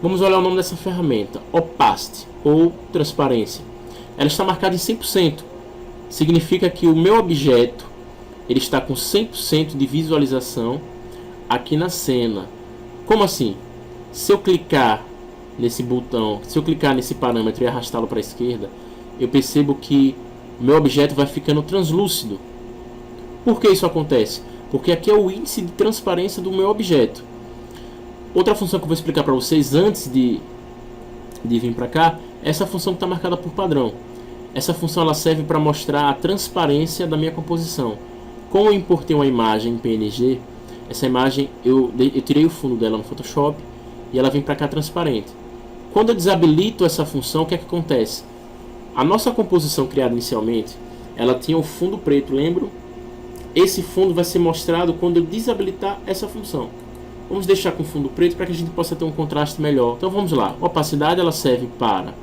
Vamos olhar o nome dessa ferramenta, Opacity, ou transparência. Ela está marcada em 100%. Significa que o meu objeto ele está com 100% de visualização aqui na cena. Como assim? Se eu clicar nesse botão, se eu clicar nesse parâmetro e arrastá-lo para a esquerda, eu percebo que o meu objeto vai ficando translúcido. Por que isso acontece? Porque aqui é o índice de transparência do meu objeto. Outra função que eu vou explicar para vocês antes de vir para cá, é essa função que está marcada por padrão. Essa função ela serve para mostrar a transparência da minha composição. Como eu importei uma imagem em PNG, essa imagem eu tirei o fundo dela no Photoshop e ela vem para cá transparente. Quando eu desabilito essa função, o que é que acontece? A nossa composição criada inicialmente, ela tinha o fundo preto, lembram? Esse fundo vai ser mostrado quando eu desabilitar essa função. Vamos deixar com fundo preto para que a gente possa ter um contraste melhor. Então vamos lá. A opacidade ela serve para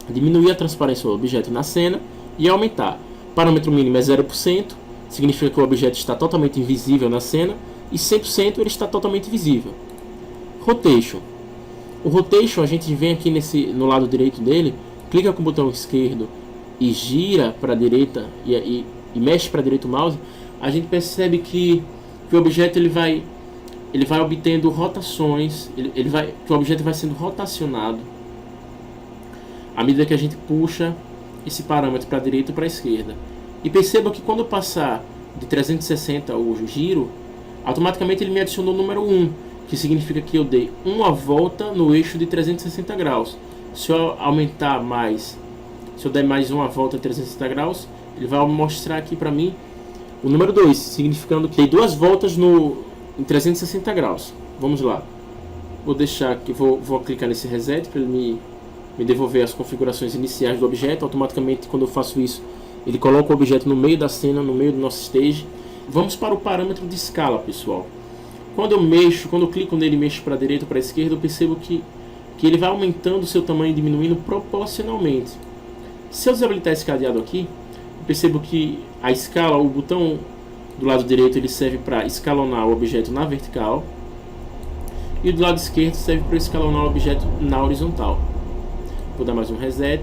diminuir a transparência do objeto na cena e aumentar. O parâmetro mínimo é 0%, significa que o objeto está totalmente invisível na cena, e 100% ele está totalmente visível. Rotation. O Rotation a gente vem aqui no lado direito dele, clica com o botão esquerdo e gira para a direita e mexe para a direita o mouse, a gente percebe que o objeto ele vai obtendo rotações, que o objeto vai sendo rotacionado à medida que a gente puxa esse parâmetro para a direita e para a esquerda. E perceba que quando eu passar de 360 o giro, automaticamente ele me adicionou o número 1, que significa que eu dei uma volta no eixo de 360 graus. Se eu aumentar mais, se eu der mais uma volta de 360 graus, ele vai mostrar aqui para mim o número 2, significando que dei duas voltas em 360 graus. Vamos lá. Vou deixar aqui, vou clicar nesse reset para ele me devolver as configurações iniciais do objeto. Automaticamente, quando eu faço isso, ele coloca o objeto no meio da cena, no meio do nosso stage. Vamos para o parâmetro de escala, pessoal. Quando eu clico nele e mexo para a direita ou para a esquerda, eu percebo que ele vai aumentando o seu tamanho e diminuindo proporcionalmente. Se eu desabilitar esse cadeado aqui, eu percebo que a escala, o botão do lado direito, ele serve para escalonar o objeto na vertical, e do lado esquerdo serve para escalonar o objeto na horizontal. Vou dar mais um reset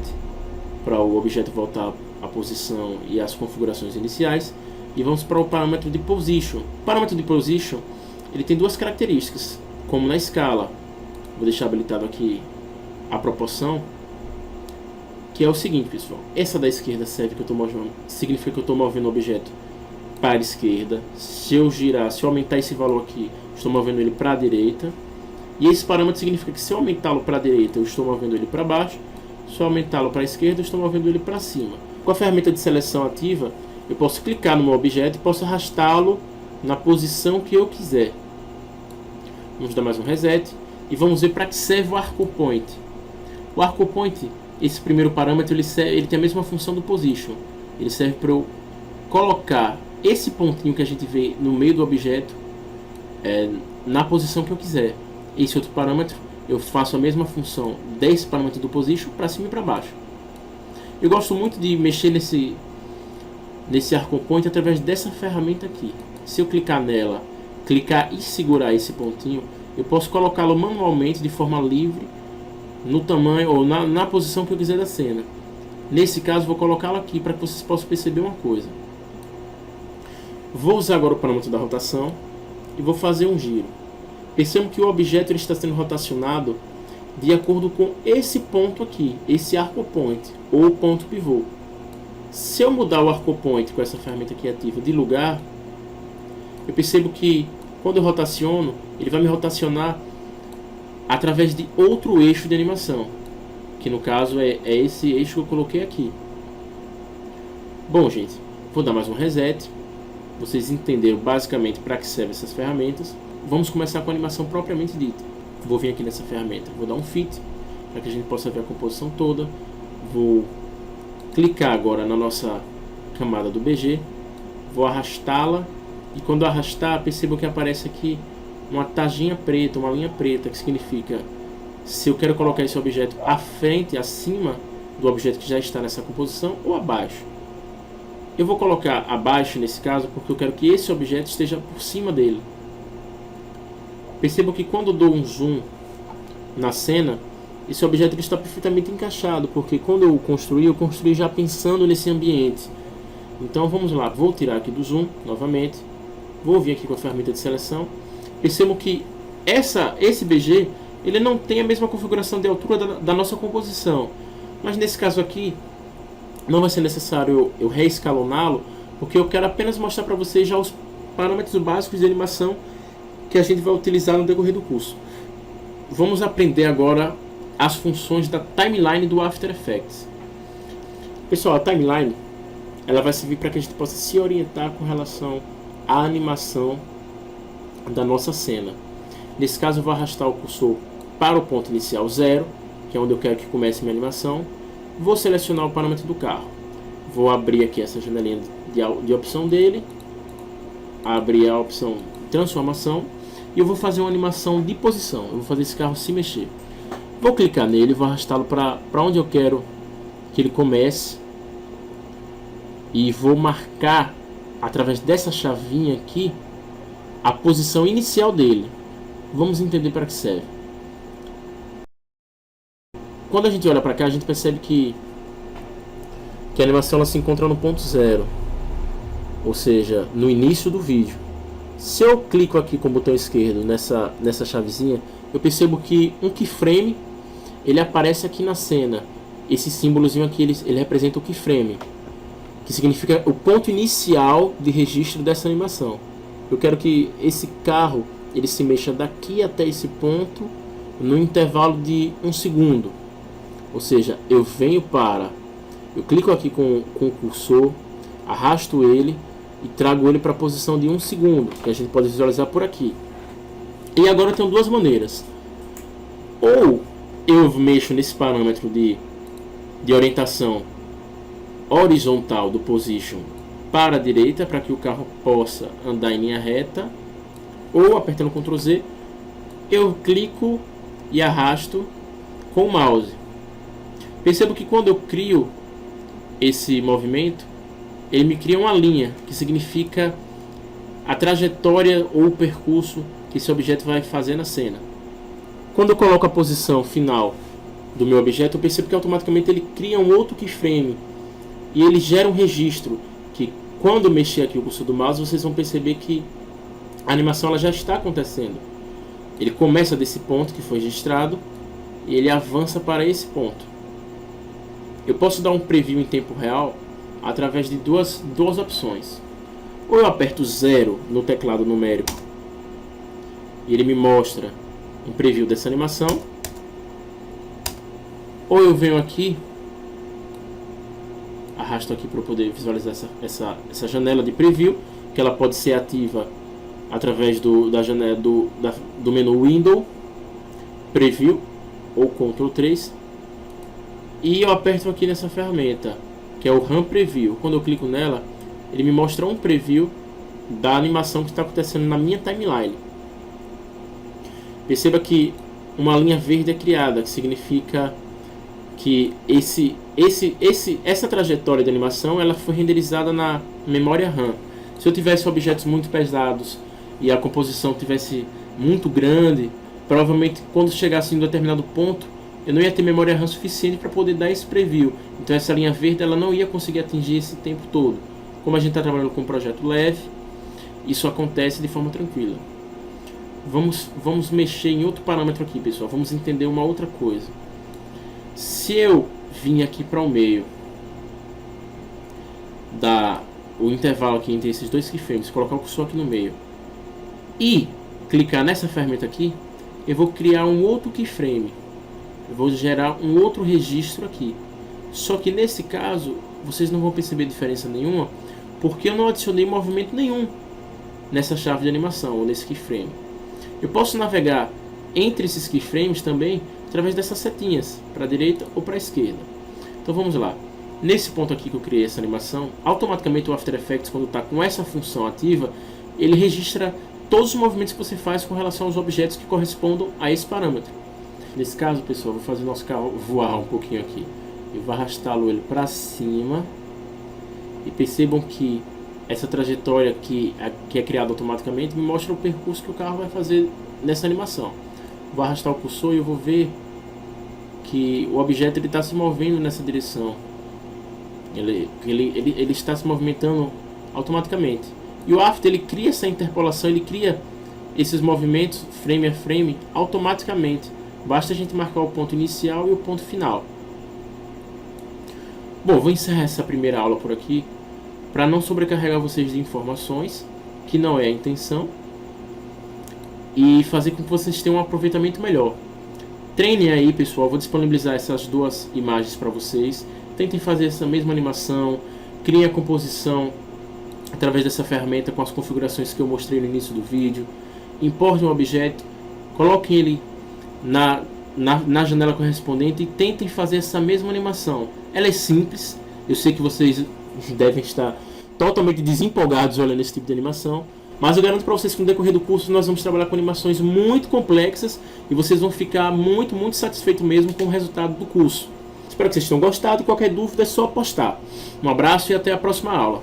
para o objeto voltar à posição e às configurações iniciais, e vamos para o parâmetro de Position. O parâmetro de Position ele tem duas características, como na escala. Vou deixar habilitado aqui a proporção, que é o seguinte, pessoal. Essa da esquerda serve que eu estou movendo, significa que eu estou movendo o objeto para a esquerda. Se eu aumentar esse valor aqui, estou movendo ele para a direita. E esse parâmetro significa que se eu aumentá-lo para a direita, eu estou movendo ele para baixo. Se eu aumentá-lo para a esquerda, eu estou movendo ele para cima. Com a ferramenta de seleção ativa, eu posso clicar no meu objeto e posso arrastá-lo na posição que eu quiser. Vamos dar mais um reset e vamos ver para que serve o Arco Point. O Arco Point, esse primeiro parâmetro, ele tem a mesma função do Position. Ele serve para eu colocar esse pontinho que a gente vê no meio do objeto na posição que eu quiser. Esse outro parâmetro, eu faço a mesma função desse parâmetro do Position para cima e para baixo. Eu gosto muito de mexer nesse Arco Point através dessa ferramenta aqui. Se eu clicar nela, clicar e segurar esse pontinho, eu posso colocá-lo manualmente de forma livre no tamanho ou na posição que eu quiser da cena. Nesse caso, vou colocá-lo aqui para que vocês possam perceber uma coisa. Vou usar agora o parâmetro da rotação e vou fazer um giro. Percebam que o objeto ele está sendo rotacionado de acordo com esse ponto aqui, esse Arco Point ou ponto pivô. Se eu mudar o Arco Point com essa ferramenta aqui ativa de lugar, eu percebo que quando eu rotaciono, ele vai me rotacionar através de outro eixo de animação, que no caso é esse eixo que eu coloquei aqui. Bom, gente, vou dar mais um reset. Vocês entenderam basicamente para que servem essas ferramentas. Vamos começar com a animação propriamente dita. Vou vir aqui nessa ferramenta, vou dar um Fit, para que a gente possa ver a composição toda. Vou clicar agora na nossa camada do BG, vou arrastá-la, e quando arrastar, percebam que aparece aqui uma taginha preta, uma linha preta, que significa se eu quero colocar esse objeto à frente, acima do objeto que já está nessa composição, ou abaixo. Eu vou colocar abaixo nesse caso, porque eu quero que esse objeto esteja por cima dele. Percebam que quando eu dou um zoom na cena, esse objeto ele está perfeitamente encaixado, porque quando eu construí já pensando nesse ambiente. Então vamos lá, vou tirar aqui do zoom novamente, vou vir aqui com a ferramenta de seleção, percebo que esse BG ele não tem a mesma configuração de altura da nossa composição, mas nesse caso aqui não vai ser necessário eu reescaloná-lo, porque eu quero apenas mostrar para vocês já os parâmetros básicos de animação que a gente vai utilizar no decorrer do curso. Vamos aprender agora as funções da timeline do After Effects. Pessoal, a timeline ela vai servir para que a gente possa se orientar com relação à animação da nossa cena. Nesse caso eu vou arrastar o cursor para o ponto inicial 0, que é onde eu quero que comece minha animação. Vou selecionar o parâmetro do carro. Vou abrir aqui essa janelinha de opção dele. Abrir a opção transformação. E eu vou fazer uma animação de posição. Eu vou fazer esse carro se mexer. Vou clicar nele, vou arrastá-lo para onde eu quero que ele comece. E vou marcar, através dessa chavinha aqui, a posição inicial dele. Vamos entender para que serve. Quando a gente olha para cá, a gente percebe que a animação ela se encontra no ponto 0, ou seja, no início do vídeo. Se eu clico aqui com o botão esquerdo nessa chavezinha, eu percebo que um keyframe ele aparece aqui na cena. Esse símbolozinho aqui ele representa o keyframe, que significa o ponto inicial de registro dessa animação. Eu quero que esse carro ele se mexa daqui até esse ponto no intervalo de 1 segundo. Ou seja, eu clico aqui com o cursor, arrasto ele e trago ele para a posição de 1 segundo, que a gente pode visualizar por aqui. E agora eu tenho duas maneiras. Ou eu mexo nesse parâmetro de orientação horizontal do position para a direita, para que o carro possa andar em linha reta, ou apertando Ctrl Z, eu clico e arrasto com o mouse. Percebo que quando eu crio esse movimento, ele me cria uma linha, que significa a trajetória ou o percurso que esse objeto vai fazer na cena. Quando eu coloco a posição final do meu objeto, eu percebo que automaticamente ele cria um outro keyframe e ele gera um registro que, quando eu mexer aqui o cursor do mouse, vocês vão perceber que a animação ela já está acontecendo. Ele começa desse ponto que foi registrado e ele avança para esse ponto. Eu posso dar um preview em tempo real através de duas opções. Ou eu aperto 0 no teclado numérico e ele me mostra um preview dessa animação, ou eu venho aqui, arrasto aqui para poder visualizar essa janela de preview, que ela pode ser ativa através da janela do menu Window, Preview ou Ctrl 3, e eu aperto aqui nessa ferramenta, que é o RAM Preview. Quando eu clico nela, ele me mostra um preview da animação que está acontecendo na minha timeline. Perceba que uma linha verde é criada, que significa que essa trajetória de animação ela foi renderizada na memória RAM. Se eu tivesse objetos muito pesados e a composição tivesse muito grande, provavelmente quando chegasse em um determinado ponto eu não ia ter memória RAM suficiente para poder dar esse preview. Então essa linha verde ela não ia conseguir atingir esse tempo todo. Como a gente está trabalhando com um projeto leve, isso acontece de forma tranquila. Vamos mexer em outro parâmetro aqui, pessoal. Vamos entender uma outra coisa. Se eu vim aqui para o meio o intervalo aqui entre esses dois keyframes, colocar o cursor aqui no meio e clicar nessa ferramenta aqui, eu vou criar um outro keyframe. Eu vou gerar um outro registro aqui. Só que nesse caso, vocês não vão perceber diferença nenhuma, porque eu não adicionei movimento nenhum nessa chave de animação, ou nesse keyframe. Eu posso navegar entre esses keyframes também, através dessas setinhas, para a direita ou para a esquerda. Então vamos lá. Nesse ponto aqui que eu criei essa animação, automaticamente o After Effects, quando está com essa função ativa, ele registra todos os movimentos que você faz com relação aos objetos que correspondam a esse parâmetro. Nesse caso, pessoal, vou fazer o nosso carro voar um pouquinho aqui. Eu vou arrastá-lo ele para cima. E percebam que essa trajetória que é criada automaticamente me mostra o percurso que o carro vai fazer nessa animação. vou arrastar o cursor e eu vou ver que o objeto está se movendo nessa direção. Ele está se movimentando automaticamente. E o After ele cria essa interpolação, ele cria esses movimentos frame a frame automaticamente. Basta a gente marcar o ponto inicial e o ponto final. Bom, vou encerrar essa primeira aula por aqui, para não sobrecarregar vocês de informações, que não é a intenção, e fazer com que vocês tenham um aproveitamento melhor. Treinem aí, pessoal, vou disponibilizar essas duas imagens para vocês. Tentem fazer essa mesma animação, criem a composição através dessa ferramenta com as configurações que eu mostrei no início do vídeo. Importem um objeto, coloquem ele na janela correspondente e tentem fazer essa mesma animação. Ela é simples, eu sei que vocês devem estar totalmente desempolgados olhando esse tipo de animação, mas eu garanto para vocês que no decorrer do curso nós vamos trabalhar com animações muito complexas e vocês vão ficar muito satisfeitos mesmo com o resultado do curso. Espero que vocês tenham gostado. Qualquer dúvida é só postar. Um abraço e até a próxima aula.